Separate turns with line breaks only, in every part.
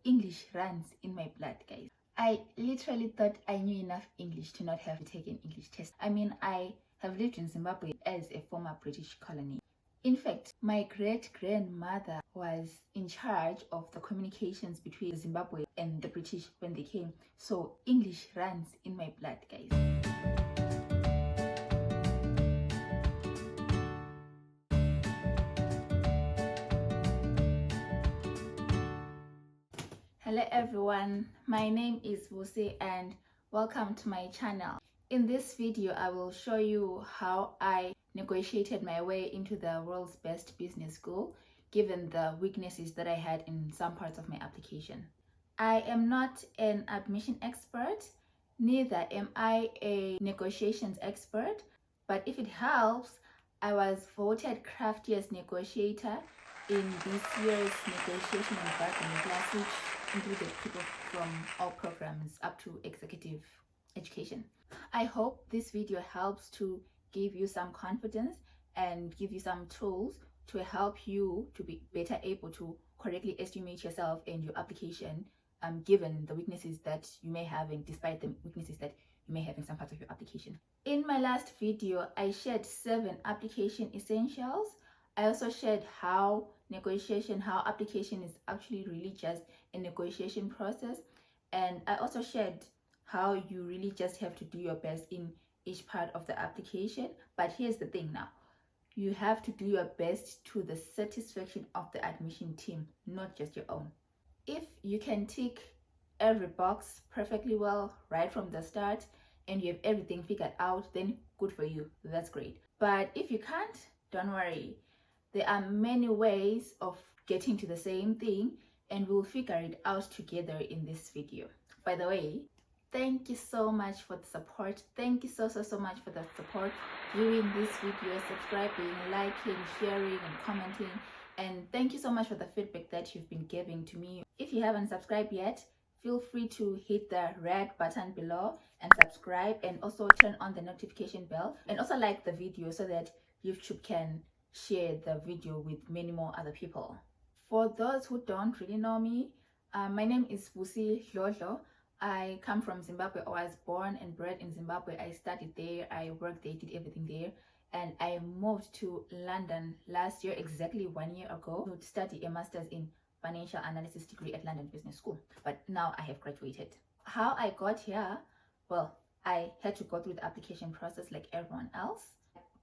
English runs in my blood, guys. I literally thought I knew enough English to not have to take an English test. I mean, I have lived in Zimbabwe as a former British colony. In fact, my great-grandmother was in charge of the communications between Zimbabwe and the British when they came. So English runs in my blood, guys. Hello everyone, my name is Vusi and welcome to my channel. In this video, I will show you how I negotiated my way into the world's best business school, given the weaknesses that I had in some parts of my application. I am not an admission expert, neither am I a negotiations expert, but if it helps, I was voted craftiest negotiator in this year's negotiation and bargaining class, which included people from all programs up to executive education. I hope this video helps to give you some confidence and give you some tools to help you to be better able to correctly estimate yourself and your application, given the weaknesses that you may have and despite the weaknesses that you may have in some parts of your application. In my last video, I shared 7 application essentials. I also shared how application is actually really just a negotiation process, and I also shared how you really just have to do your best in each part of the application. But here's the thing now, you have to do your best to the satisfaction of the admission team, not just your own. If you can tick every box perfectly well right from the start and you have everything figured out, then good for you, that's great. But if you can't, don't worry. There are many ways of getting to the same thing and we'll figure it out together in this video. By the way, thank you so much for the support. Thank you so much for the support viewing this video, subscribing, liking, sharing and commenting. And thank you so much for the feedback that you've been giving to me. If you haven't subscribed yet, feel free to hit the red button below and subscribe, and also turn on the notification bell, and also like the video so that YouTube can share the video with many more other people. For those who don't really know me, my name is Vusi Hlodlo. I come from Zimbabwe. I was born and bred in Zimbabwe. I studied there, I worked there, did everything there, and I moved to London last year, exactly 1 year ago, to study a master's in financial analysis degree at London Business School. But now I have graduated. How I got here? Well, I had to go through the application process like everyone else,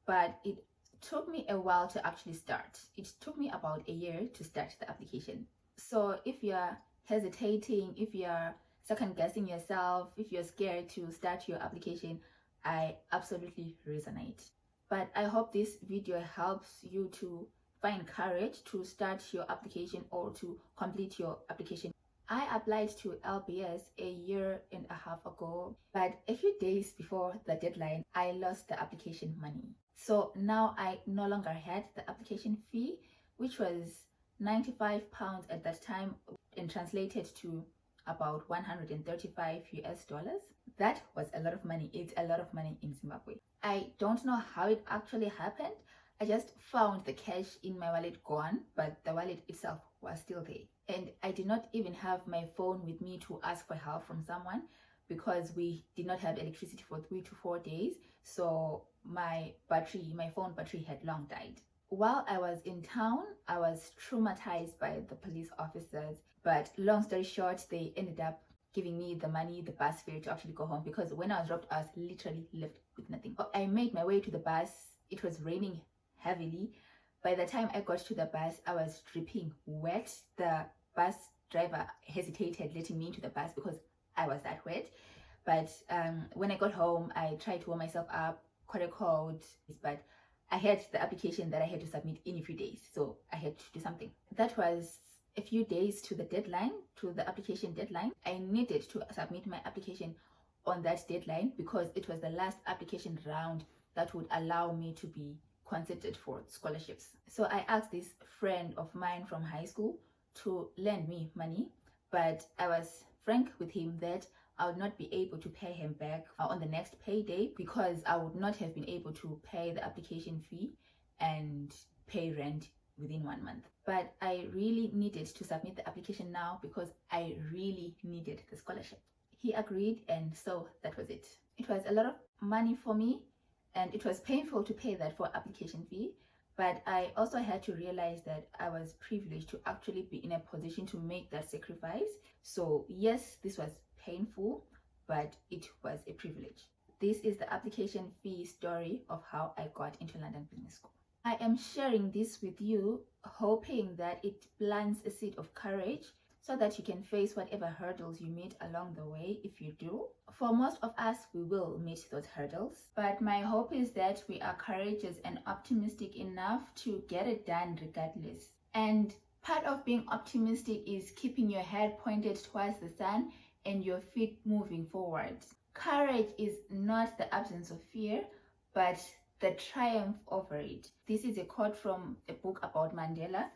but it took me a while to actually start. It took me about a year to start the application. So if you're hesitating, if you're second guessing yourself, if you're scared to start your application, I absolutely resonate. But I hope this video helps you to find courage to start your application or to complete your application. I applied to LBS a year and a half ago, but a few days before the deadline, I lost the application money. So now I no longer had the application fee, which was £95 at that time and translated to about 135 US dollars. That was a lot of money. It's a lot of money in Zimbabwe. I don't know how it actually happened. I just found the cash in my wallet gone, but the wallet itself was still there. And I did not even have my phone with me to ask for help from someone because we did not have electricity for 3 to 4 days. So my phone battery had long died. While I was in town, I was traumatized by the police officers. But long story short, they ended up giving me the money, the bus fare to actually go home, because when I was dropped, I was literally left with nothing. I made my way to the bus. It was raining heavily. By the time I got to the bus, I was dripping wet. The bus driver hesitated letting me into the bus because I was that wet. But when I got home, I tried to warm myself up, caught a cold, but I had the application that I had to submit in a few days, so I had to do something. That was a few days to the deadline, to the application deadline. I needed to submit my application on that deadline because it was the last application round that would allow me to be considered for scholarships. So I asked this friend of mine from high school to lend me money, but I was frank with him that I would not be able to pay him back on the next payday because I would not have been able to pay the application fee and pay rent within 1 month. But I really needed to submit the application now because I really needed the scholarship. He agreed, and so that was it. It was a lot of money for me, and it was painful to pay that for application fee. But I also had to realize that I was privileged to actually be in a position to make that sacrifice. So yes, this was painful, but it was a privilege. This is the application fee story of how I got into London Business School. I am sharing this with you, hoping that it plants a seed of courage so that you can face whatever hurdles you meet along the way. If you do, for most of us, we will meet those hurdles. But my hope is that we are courageous and optimistic enough to get it done regardless. And part of being optimistic is keeping your head pointed towards the sun and your feet moving forward. Courage is not the absence of fear, but the triumph over it. This is a quote from a book about Mandela.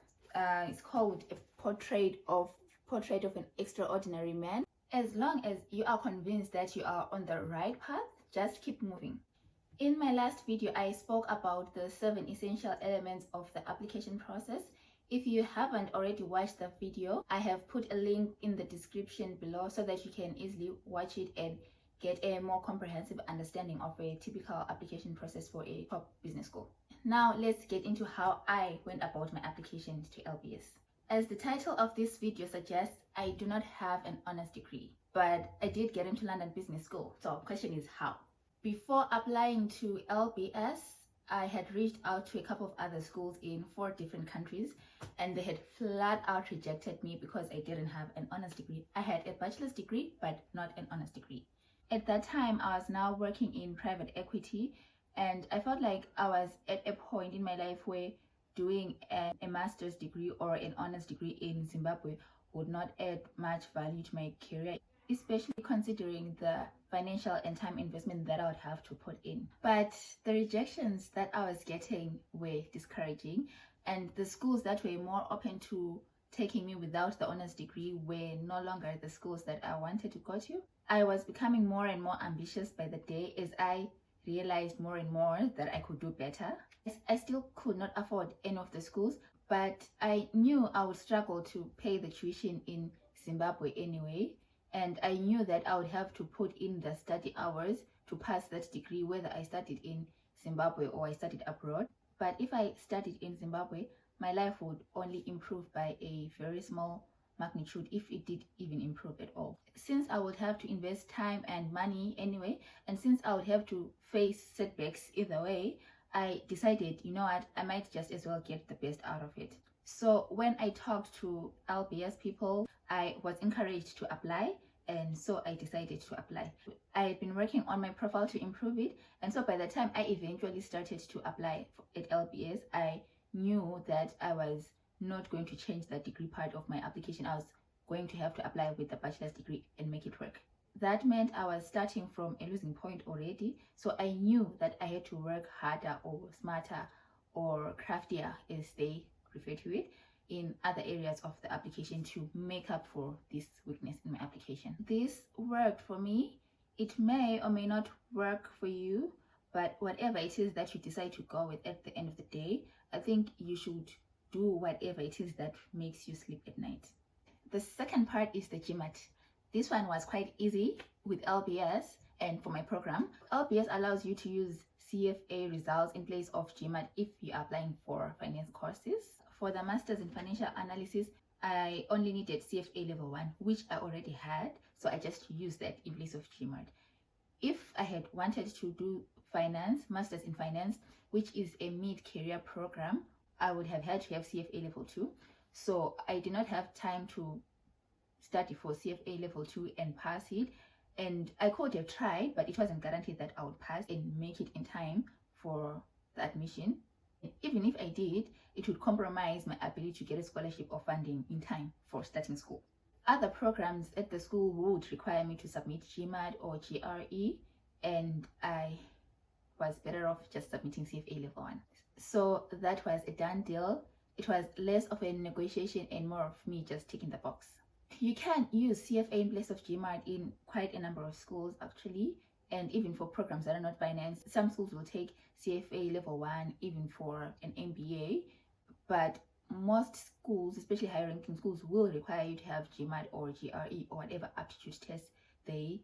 It's called A Portrait of an Extraordinary Man. As long as you are convinced that you are on the right path, just keep moving. In my last video, I spoke about the 7 essential elements of the application process. If you haven't already watched the video, I have put a link in the description below so that you can easily watch it and get a more comprehensive understanding of a typical application process for a top business school. Now let's get into how I went about my application to LBS. As the title of this video suggests, I do not have an honors degree, but I did get into London Business School. So the question is how? Before applying to LBS, I had reached out to a couple of other schools in 4 different countries, and they had flat out rejected me because I didn't have an honors degree. I had a bachelor's degree, but not an honors degree. At that time, I was now working in private equity, and I felt like I was at a point in my life where doing a master's degree or an honors degree in Zimbabwe would not add much value to my career, especially considering the financial and time investment that I would have to put in. But the rejections that I was getting were discouraging, and the schools that were more open to taking me without the honors degree were no longer the schools that I wanted to go to. I was becoming more and more ambitious by the day as I realized more and more that I could do better. I still could not afford any of the schools, but I knew I would struggle to pay the tuition in Zimbabwe anyway, and I knew that I would have to put in the study hours to pass that degree, whether I studied in Zimbabwe or I studied abroad. But if I studied in Zimbabwe, my life would only improve by a very small magnitude, if it did even improve at all. Since I would have to invest time and money anyway, and since I would have to face setbacks either way, I decided, you know what, I might just as well get the best out of it. So when I talked to LBS people, I was encouraged to apply, and so I decided to apply. I had been working on my profile to improve it, and so by the time I eventually started to apply at LBS, I knew that I was not going to change the degree part of my application. I was going to have to apply with the bachelor's degree and make it work. That meant I was starting from a losing point already, so I knew that I had to work harder or smarter or craftier, as they refer to it, in other areas of the application to make up for this weakness in my application. This worked for me. It may or may not work for you, but whatever it is that you decide to go with at the end of the day, I think you should do whatever it is that makes you sleep at night. The second part is the GMAT. This one was quite easy with LBS, and for my program, LBS allows you to use CFA results in place of GMAT if you are applying for finance courses. For the Masters in Financial Analysis, I only needed CFA level 1, which I already had, so I just used that in place of GMAT. If I had wanted to do finance, Masters in Finance, which is a mid-career program, I would have had to have CFA level 2. So I did not have time to study for CFA level 2 and pass it. And I could have tried, but it wasn't guaranteed that I would pass and make it in time for the admission. Even if I did, it would compromise my ability to get a scholarship or funding in time for starting school. Other programs at the school would require me to submit GMAT or GRE, and I was better off just submitting CFA level 1. So that was a done deal. It was less of a negotiation and more of me just ticking the box. You can use CFA in place of GMAT in quite a number of schools actually, and even for programs that are not finance. Some schools will take CFA level 1 even for an MBA, but most schools, especially high ranking schools, will require you to have GMAT or GRE or whatever aptitude test they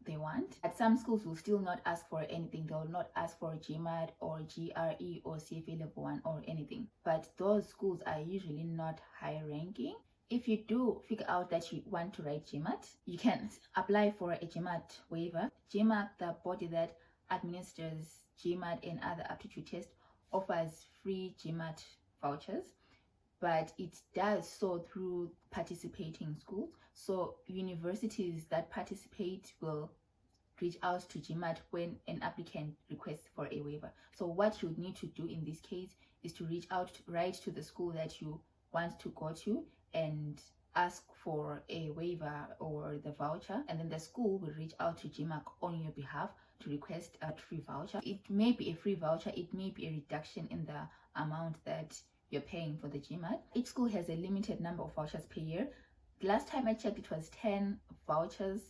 want. But some schools will still not ask for anything. They will not ask for GMAT or GRE or CFA level 1 or anything. But those schools are usually not high ranking. If you do figure out that you want to write GMAT, you can apply for a GMAT waiver. GMAT, the body that administers GMAT and other aptitude tests, offers free GMAT vouchers, but it does so through participating schools. So universities that participate will reach out to GMAT when an applicant requests for a waiver. So what you need to do in this case is to reach out right to the school that you want to go to and ask for a waiver or the voucher, and then the school will reach out to GMAT on your behalf to request a free voucher. It may be a free voucher, it may be a reduction in the amount that you're paying for the GMAT. Each school has a limited number of vouchers per year. The last time I checked, it was 10 vouchers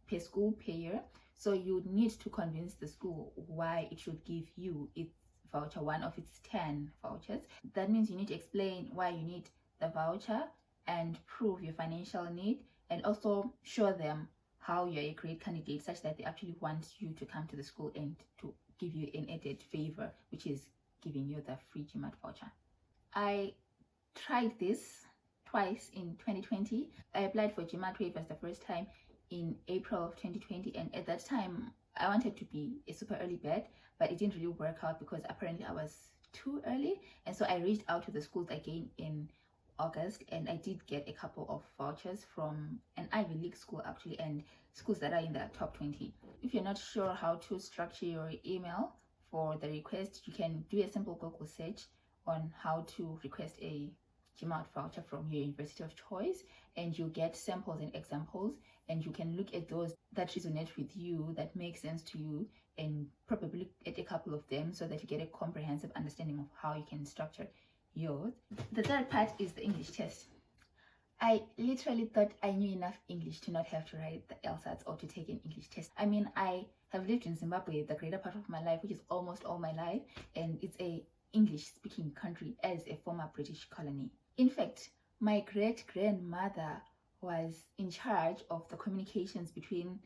per school per year. So you need to convince the school why it should give you its voucher, one of its 10 vouchers. That means you need to explain why you need the voucher and prove your financial need, and also show them how you're a great candidate such that they actually want you to come to the school and to give you an added favor, which is giving you the free GMAT voucher. I tried this twice in 2020. I applied for GMAT waivers the first time in April of 2020, and at that time I wanted to be a super early bird, but it didn't really work out because apparently I was too early. And so I reached out to the schools again in August, and I did get a couple of vouchers from an Ivy League school actually, and schools that are in the top 20. If you're not sure how to structure your email for the request, you can do a simple Google search on how to request a GMAT voucher from your university of choice, and you get samples and examples, and you can look at those that resonate with you, that make sense to you, and probably look at a couple of them so that you get a comprehensive understanding of how you can structure yours. The third part is the English test. I literally thought I knew enough English to not have to write the EILTS or to take an English test. I mean, I have lived in Zimbabwe the greater part of my life, which is almost all my life, and it's a English-speaking country as a former British colony. In fact, my great-grandmother was in charge of the communications between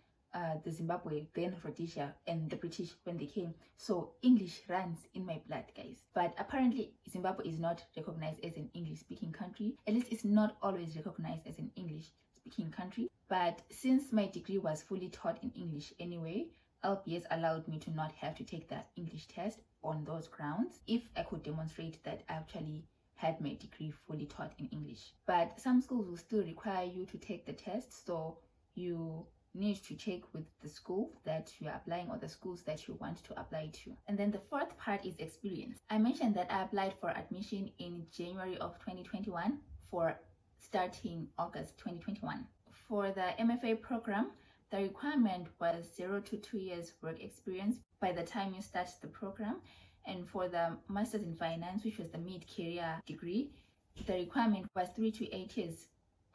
the Zimbabwe, then Rhodesia, and the British when they came. So English runs in my blood, guys. But apparently Zimbabwe is not recognized as an English-speaking country. At least it's not always recognized as an English-speaking country. But since my degree was fully taught in English anyway, LBS allowed me to not have to take the English test on those grounds if I could demonstrate that I actually had my degree fully taught in English. But some schools will still require you to take the test, so you need to check with the school that you are applying or the schools that you want to apply to. And then the fourth part is experience. I mentioned that I applied for admission in January of 2021 for starting August 2021. For the MFA program, the requirement was 0 to 2 years work experience by the time you start the program. And for the Masters in Finance, which was the mid-career degree, the requirement was 3 to 8 years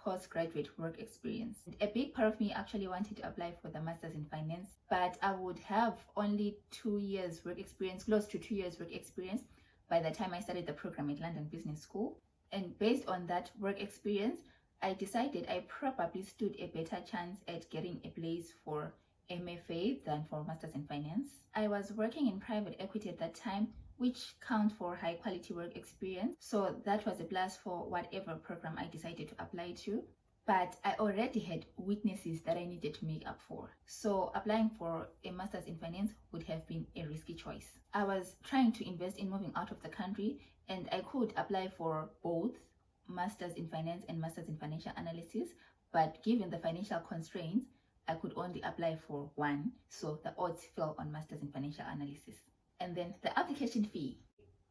postgraduate work experience. A big part of me actually wanted to apply for the Masters in Finance, but I would have only 2 years work experience, close to 2 years work experience by the time I started the program at London Business School. And based on that work experience, I decided I probably stood a better chance at getting a place for MFA than for Masters in Finance. I was working in private equity at that time, which counts for high quality work experience. So that was a plus for whatever program I decided to apply to. But I already had weaknesses that I needed to make up for. So applying for a Masters in Finance would have been a risky choice. I was trying to invest in moving out of the country, and I could apply for both Masters in Finance and Masters in Financial Analysis. But given the financial constraints, I could only apply for one. So the odds fell on Masters in Financial Analysis. And then the application fee.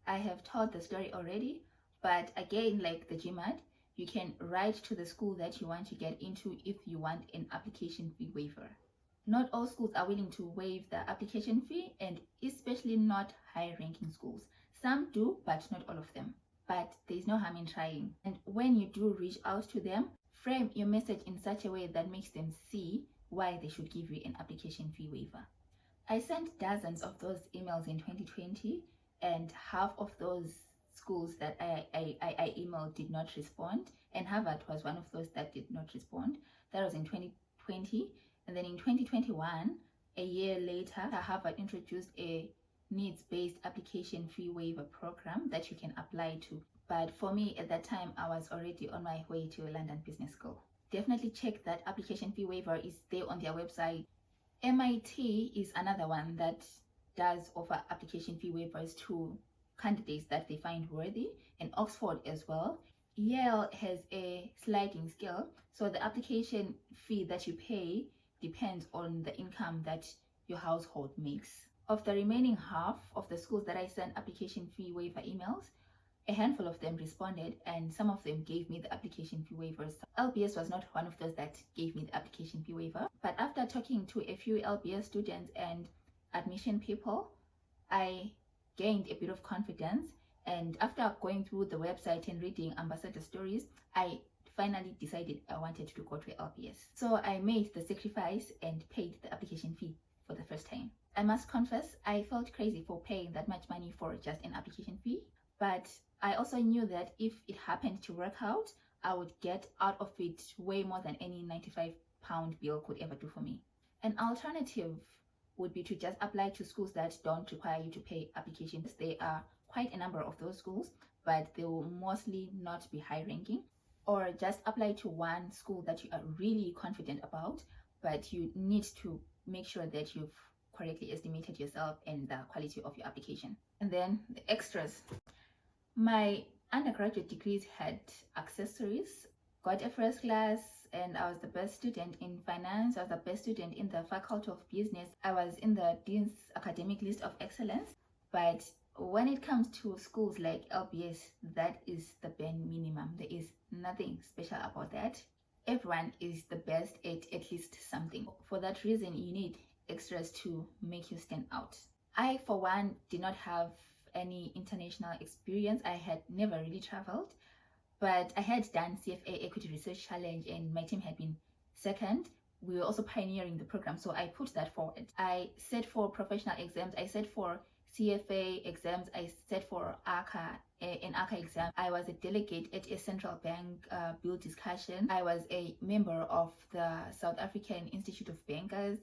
I have told the story already, but again, like the GMAT, you can write to the school that you want to get into if you want an application fee waiver. Not all schools are willing to waive the application fee, and especially not high-ranking schools. Some do, but not all of them. But there is no harm in trying. And when you do reach out to them, frame your message in such a way that makes them see why they should give you an application fee waiver. I sent dozens of those emails in 2020, and half of those schools that I emailed did not respond, and Harvard was one of those that did not respond. That was in 2020. And then in 2021, a year later, Harvard introduced a needs-based application fee waiver program that you can apply to. But for me at that time, I was already on my way to London Business School. Definitely check that application fee waiver is there on their website. MIT is another one that does offer application fee waivers to candidates that they find worthy, and Oxford as well. Yale has a sliding scale, so the application fee that you pay depends on the income that your household makes. Of the remaining half of the schools that I sent application fee waiver emails, a handful of them responded, and some of them gave me the application fee waivers. LBS was not one of those that gave me the application fee waiver, but after talking to a few LBS students and admission people, I gained a bit of confidence, and after going through the website and reading ambassador stories, I finally decided I wanted to go to LBS. So I made the sacrifice and paid the application fee for the first time. I must confess, I felt crazy for paying that much money for just an application fee, but I also knew that if it happened to work out, I would get out of it way more than any £95 bill could ever do for me. An alternative would be to just apply to schools that don't require you to pay applications. There are quite a number of those schools, but they will mostly not be high ranking. Or just apply to one school that you are really confident about, but you need to make sure that you've correctly estimated yourself and the quality of your application. And then the extras. My undergraduate degrees had accessories. Got a first class, and I was the best student in finance. I was the best student in the Faculty of Business. I was in the Dean's Academic List of Excellence. But when it comes to schools like LBS, that is the bare minimum. There is nothing special about that. Everyone is the best at least something. For that reason, you need extras to make you stand out. I, for one, did not have any international experience. I had never really traveled, but I had done CFA Equity Research Challenge, and my team had been second. We were also pioneering the program, so I put that forward. I set for professional exams, I set for CFA exams, I set for an ACA exam. I was a delegate at a central bank bill discussion. I was a member of the South African Institute of Bankers.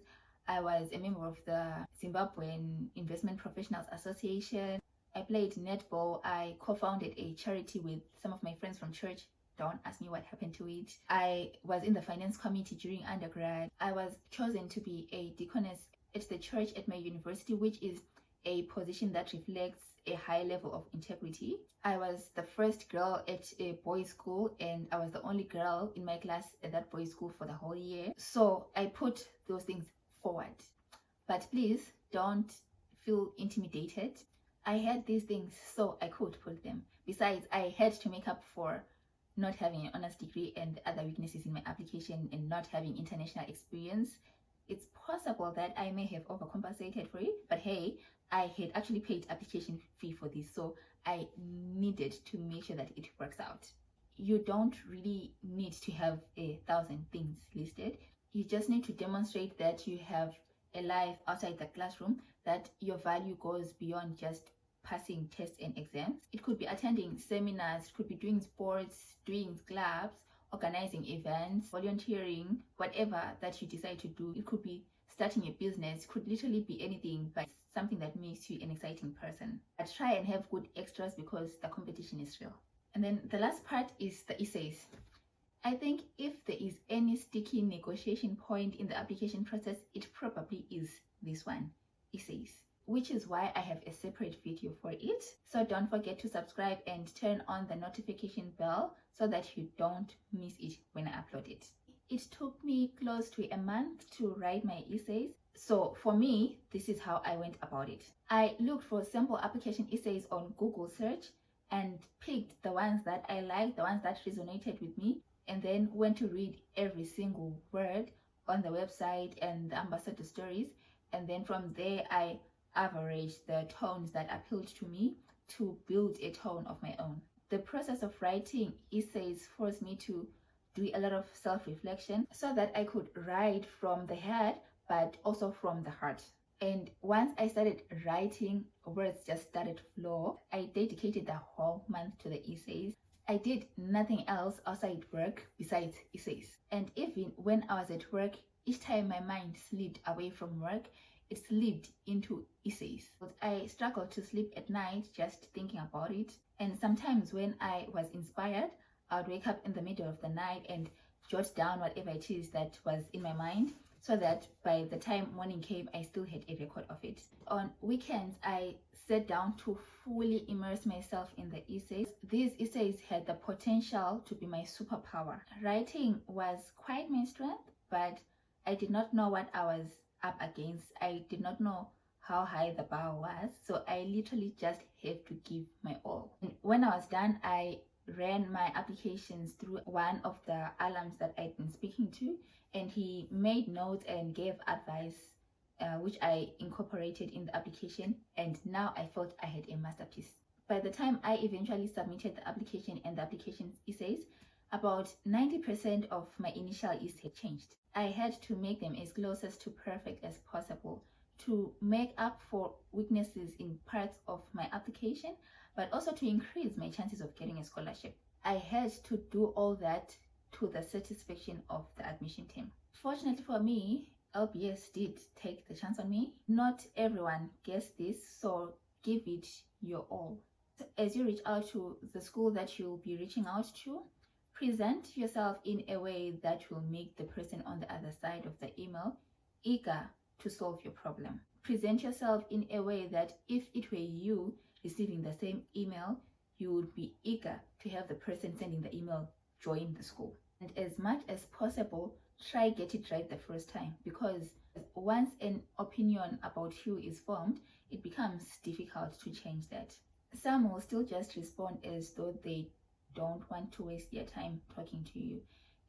I was a member of the Zimbabwean Investment Professionals Association. I played netball. I co-founded a charity with some of my friends from church. Don't ask me what happened to it. I was in the finance committee during undergrad. I was chosen to be a deaconess at the church at my university, which is a position that reflects a high level of integrity. I was the first girl at a boys' school, and I was the only girl in my class at that boys' school for the whole year. So I put those things forward. But please don't feel intimidated. I had these things, so I could put them. Besides, I had to make up for not having an honors degree and other weaknesses in my application and not having international experience. It's possible that I may have overcompensated for it, but hey, I had actually paid application fee for this, so I needed to make sure that it works out. You don't really need to have 1,000 things listed. You just need to demonstrate that you have a life outside the classroom, that your value goes beyond just passing tests and exams. It could be attending seminars, it could be doing sports, doing clubs, organizing events, volunteering, whatever that you decide to do. It could be starting a business, it could literally be anything, but something that makes you an exciting person. But try and have good extras because the competition is real. And then the last part is the essays. I think if there is any sticky negotiation point in the application process, it probably is this one, essays, which is why I have a separate video for it. So don't forget to subscribe and turn on the notification bell so that you don't miss it when I upload it. It took me close to a month to write my essays. So for me, this is how I went about it. I looked for sample application essays on Google search and picked the ones that I liked, the ones that resonated with me, and then went to read every single word on the website and the ambassador stories. And then from there, I averaged the tones that appealed to me to build a tone of my own. The process of writing essays forced me to do a lot of self-reflection so that I could write from the head but also from the heart. And once I started writing, words just started to flow. I dedicated the whole month to the essays. I did nothing else outside work besides essays. And even when I was at work, each time my mind slipped away from work, it slipped into essays. I struggled to sleep at night just thinking about it. And sometimes when I was inspired, I would wake up in the middle of the night and jot down whatever it is that was in my mind, so that by the time morning came, I still had a record of it. On weekends, I sat down to fully immerse myself in the essays. These essays had the potential to be my superpower. Writing was quite my strength, but I did not know what I was up against. I did not know how high the bar was, so I literally just had to give my all. And when I was done, I ran my applications through one of the alums that I'd been speaking to, and he made notes and gave advice, which I incorporated in the application, and now I felt I had a masterpiece. By the time I eventually submitted the application and the application essays, about 90% of my initial essays had changed. I had to make them as closest to perfect as possible to make up for weaknesses in parts of my application, but also to increase my chances of getting a scholarship. I had to do all that to the satisfaction of the admission team. Fortunately for me, LBS did take the chance on me. Not everyone gets this, so give it your all. As you reach out to the school that you'll be reaching out to, present yourself in a way that will make the person on the other side of the email eager to solve your problem. Present yourself in a way that if it were you receiving the same email, you would be eager to have the person sending the email join the school. And as much as possible, try get it right the first time, because once an opinion about you is formed, it becomes difficult to change that. Some will still just respond as though they don't want to waste their time talking to you.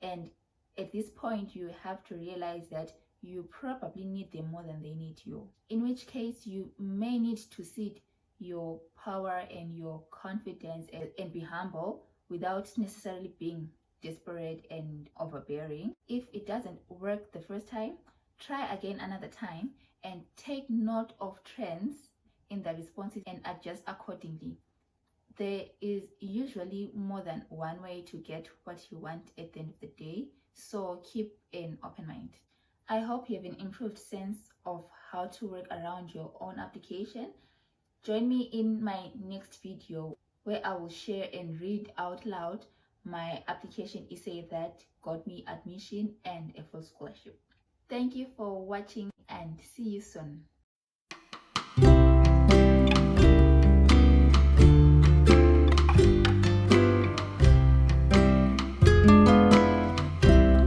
And at this point, you have to realize that you probably need them more than they need you. In which case, you may need to cede your power and your confidence and be humble without necessarily being desperate and overbearing. If it doesn't work the first time, try again another time and take note of trends in the responses and adjust accordingly. There is usually more than one way to get what you want at the end of the day, so keep an open mind. I hope you have an improved sense of how to work around your own application. Join me in my next video where I will share and read out loud my application essay that got me admission and a full scholarship. Thank you for watching and see you soon.